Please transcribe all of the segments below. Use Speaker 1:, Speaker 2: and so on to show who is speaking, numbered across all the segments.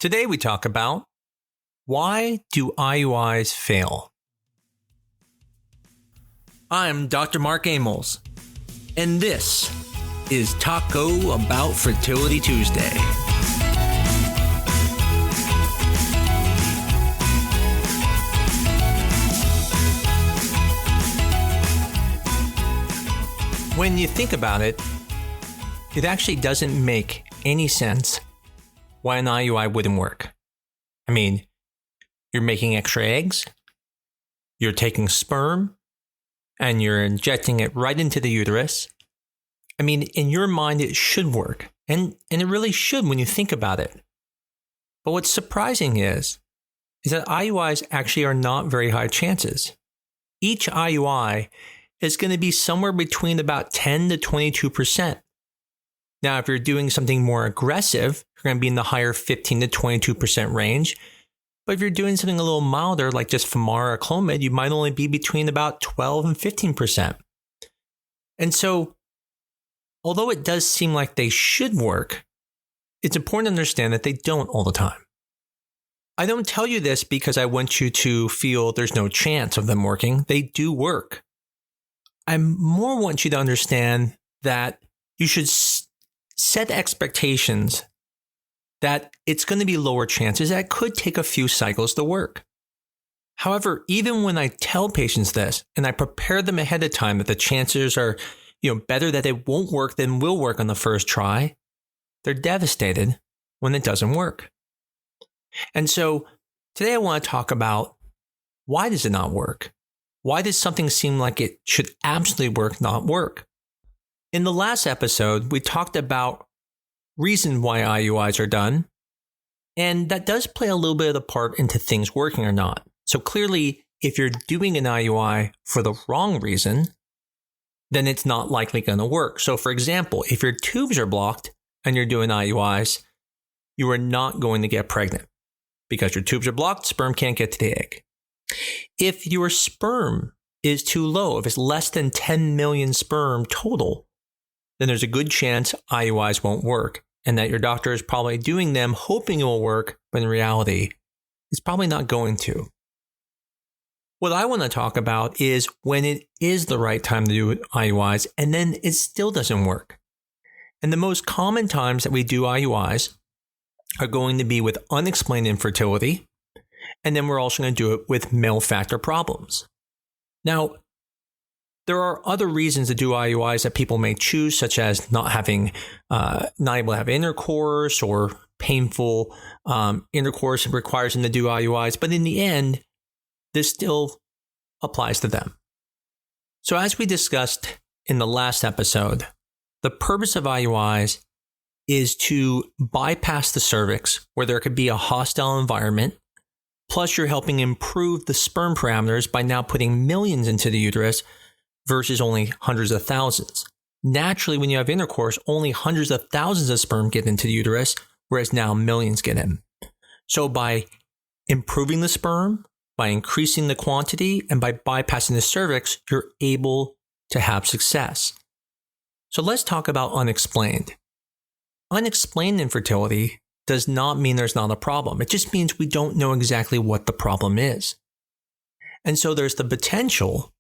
Speaker 1: Today we talk about why do IUIs fail? I'm Dr. Mark Amols, and this is Taco Bout Fertility Tuesday. When you think about it, it actually doesn't make any sense why an IUI wouldn't work. I mean, you're making extra eggs, you're taking sperm, and you're injecting it right into the uterus. I mean, in your mind, it should work. And it really should when you think about it. But what's surprising is that IUIs actually are not very high chances. Each IUI is going to be somewhere between about 10 to 22%. Now, if you're doing something more aggressive, you're going to be in the higher 15 to 22% range. But if you're doing something a little milder, like just Femara or Clomid, you might only be between about 12 and 15%. And so, although it does seem like they should work, it's important to understand that they don't all the time. I don't tell you this because I want you to feel there's no chance of them working. They do work. I more want you to understand that you should set expectations that it's going to be lower chances, that it could take a few cycles to work. However, even when I tell patients this and I prepare them ahead of time that the chances are, better that it won't work than will work on the first try, they're devastated when it doesn't work. And so today I want to talk about why does it not work? Why does something seem like it should absolutely work, not work? In the last episode, we talked about reasons why IUIs are done, and that does play a little bit of the part into things working or not. So clearly, if you're doing an IUI for the wrong reason, then it's not likely going to work. So for example, if your tubes are blocked and you're doing IUIs, you are not going to get pregnant because your tubes are blocked, sperm can't get to the egg. If your sperm is too low, if it's less than 10 million sperm total, then there's a good chance IUIs won't work and that your doctor is probably doing them hoping it will work, but in reality, it's probably not going to. What I want to talk about is when it is the right time to do IUIs and then it still doesn't work. And the most common times that we do IUIs are going to be with unexplained infertility, and then we're also going to do it with male factor problems. Now, there are other reasons to do IUIs that people may choose, such as not able to have intercourse or painful intercourse requires them to do IUIs. But in the end, this still applies to them. So as we discussed in the last episode, the purpose of IUIs is to bypass the cervix where there could be a hostile environment. Plus, you're helping improve the sperm parameters by now putting millions into the uterus versus only hundreds of thousands. Naturally, when you have intercourse, only hundreds of thousands of sperm get into the uterus, whereas now millions get in. So by improving the sperm, by increasing the quantity, and by bypassing the cervix, you're able to have success. So let's talk about unexplained. Unexplained infertility does not mean there's not a problem. It just means we don't know exactly what the problem is. And so there's the potential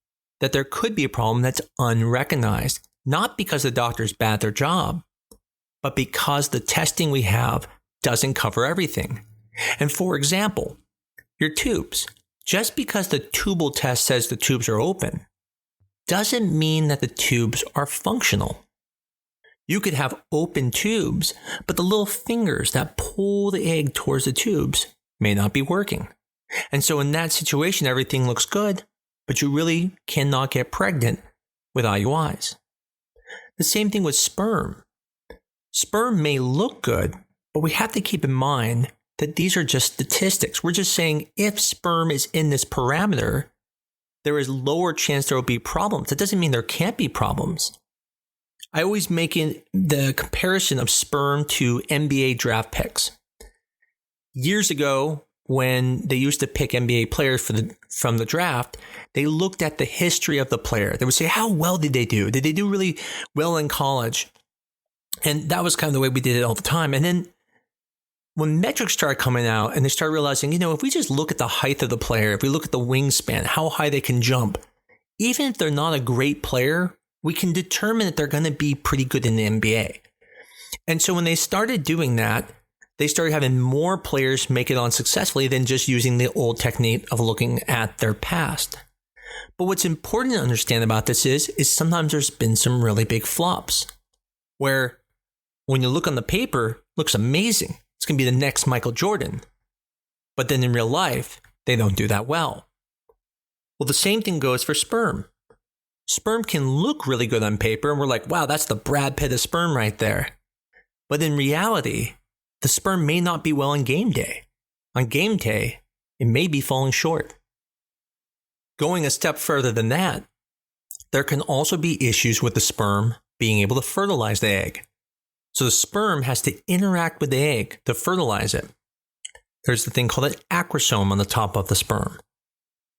Speaker 1: that there could be a problem that's unrecognized, not because the doctors bad their job, but because the testing we have doesn't cover everything. And for example, your tubes, just because the tubal test says the tubes are open, doesn't mean that the tubes are functional. You could have open tubes, but the little fingers that pull the egg towards the tubes may not be working. And so in that situation, everything looks good, but you really cannot get pregnant with IUIs. The same thing with sperm. Sperm may look good, but we have to keep in mind that these are just statistics. We're just saying if sperm is in this parameter, there is lower chance there will be problems. That doesn't mean there can't be problems. I always make the comparison of sperm to NBA draft picks. Years ago, when they used to pick NBA players from the draft, they looked at the history of the player. They would say, how well did they do? Did they do really well in college? And that was kind of the way we did it all the time. And then when metrics start coming out and they start realizing, if we just look at the height of the player, if we look at the wingspan, how high they can jump, even if they're not a great player, we can determine that they're going to be pretty good in the NBA. And so when they started doing that, they started having more players make it on successfully than just using the old technique of looking at their past. But what's important to understand about this is sometimes there's been some really big flops where when you look on the paper, it looks amazing. It's going to be the next Michael Jordan. But then in real life, they don't do that well. Well, the same thing goes for sperm. Sperm can look really good on paper, and we're like, wow, that's the Brad Pitt of sperm right there. But in reality, the sperm may not be well on game day. On game day, it may be falling short. Going a step further than that, there can also be issues with the sperm being able to fertilize the egg. So the sperm has to interact with the egg to fertilize it. There's the thing called an acrosome on the top of the sperm.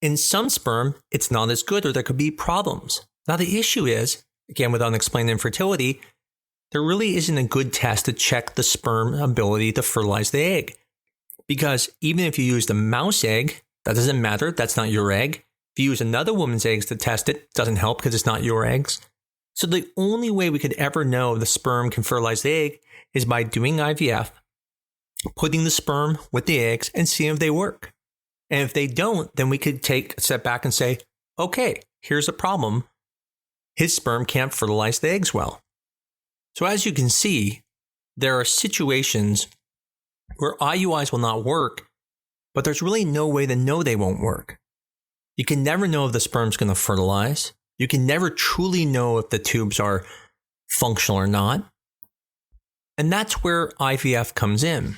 Speaker 1: In some sperm, it's not as good, or there could be problems. Now the issue is, again with unexplained infertility, there really isn't a good test to check the sperm ability to fertilize the egg. Because even if you use the mouse egg, that doesn't matter, that's not your egg. If you use another woman's eggs to test it, it doesn't help because it's not your eggs. So the only way we could ever know the sperm can fertilize the egg is by doing IVF, putting the sperm with the eggs and seeing if they work. And if they don't, then we could take a step back and say, okay, here's a problem. His sperm can't fertilize the eggs well. So as you can see, there are situations where IUIs will not work, but there's really no way to know they won't work. You can never know if the sperm's going to fertilize. You can never truly know if the tubes are functional or not. And that's where IVF comes in.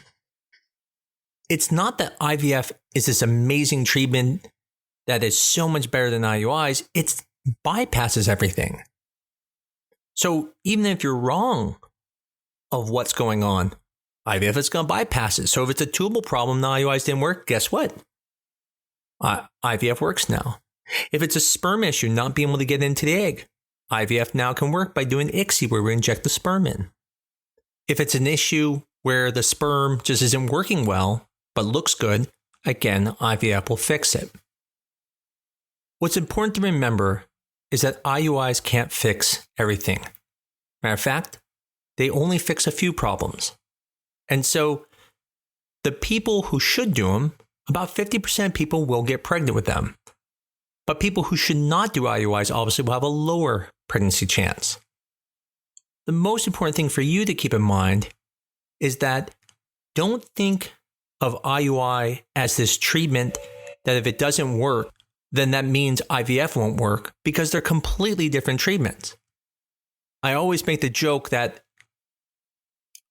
Speaker 1: It's not that IVF is this amazing treatment that is so much better than IUIs. It bypasses everything. So even if you're wrong of what's going on, IVF is going to bypass it. So if it's a tubal problem, the IUIs didn't work, guess what? IVF works now. If it's a sperm issue, not being able to get into the egg, IVF now can work by doing ICSI, where we inject the sperm in. If it's an issue where the sperm just isn't working well, but looks good, again, IVF will fix it. What's important to remember is that IUIs can't fix everything. Matter of fact, they only fix a few problems. And so the people who should do them, about 50% of people will get pregnant with them. But people who should not do IUIs obviously will have a lower pregnancy chance. The most important thing for you to keep in mind is that don't think of IUI as this treatment that if it doesn't work, then that means IVF won't work, because they're completely different treatments. I always make the joke that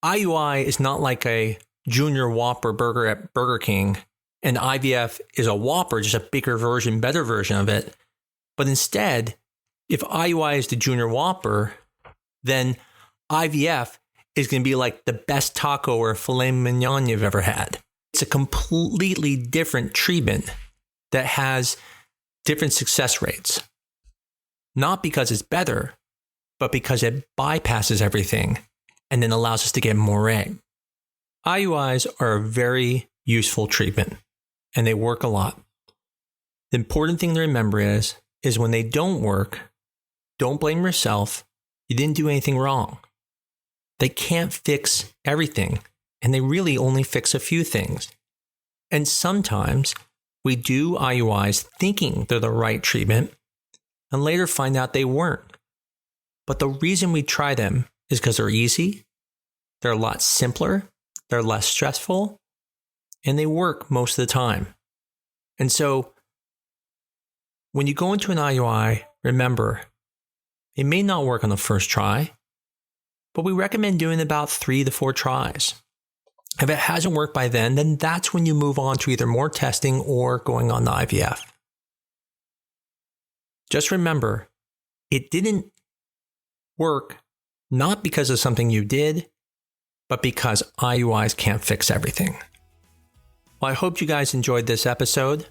Speaker 1: IUI is not like a Junior Whopper burger at Burger King, and IVF is a Whopper, just a bigger version, better version of it. But instead, if IUI is the Junior Whopper, then IVF is going to be like the best taco or filet mignon you've ever had. It's a completely different treatment that has different success rates. Not because it's better, but because it bypasses everything and then allows us to get more egg. IUIs are a very useful treatment, and they work a lot. The important thing to remember is when they don't work, don't blame yourself. You didn't do anything wrong. They can't fix everything, and they really only fix a few things. And sometimes we do IUIs thinking they're the right treatment and later find out they weren't. But the reason we try them is because they're easy, they're a lot simpler, they're less stressful, and they work most of the time. And so when you go into an IUI, remember, it may not work on the first try, but we recommend doing about 3 to 4 tries. If it hasn't worked by then that's when you move on to either more testing or going on the IVF. Just remember, it didn't work not because of something you did, but because IUIs can't fix everything. Well, I hope you guys enjoyed this episode.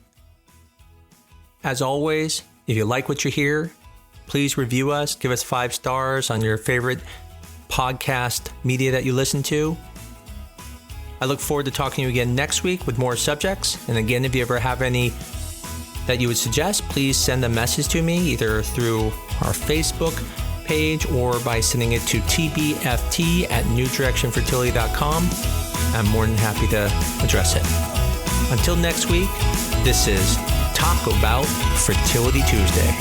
Speaker 1: As always, if you like what you hear, please review us, give us 5 stars on your favorite podcast media that you listen to. I look forward to talking to you again next week with more subjects. And again, if you ever have any that you would suggest, please send a message to me either through our Facebook page or by sending it to tbft@newdirectionfertility.com. I'm more than happy to address it. Until next week, this is Taco Bout Fertility Tuesday.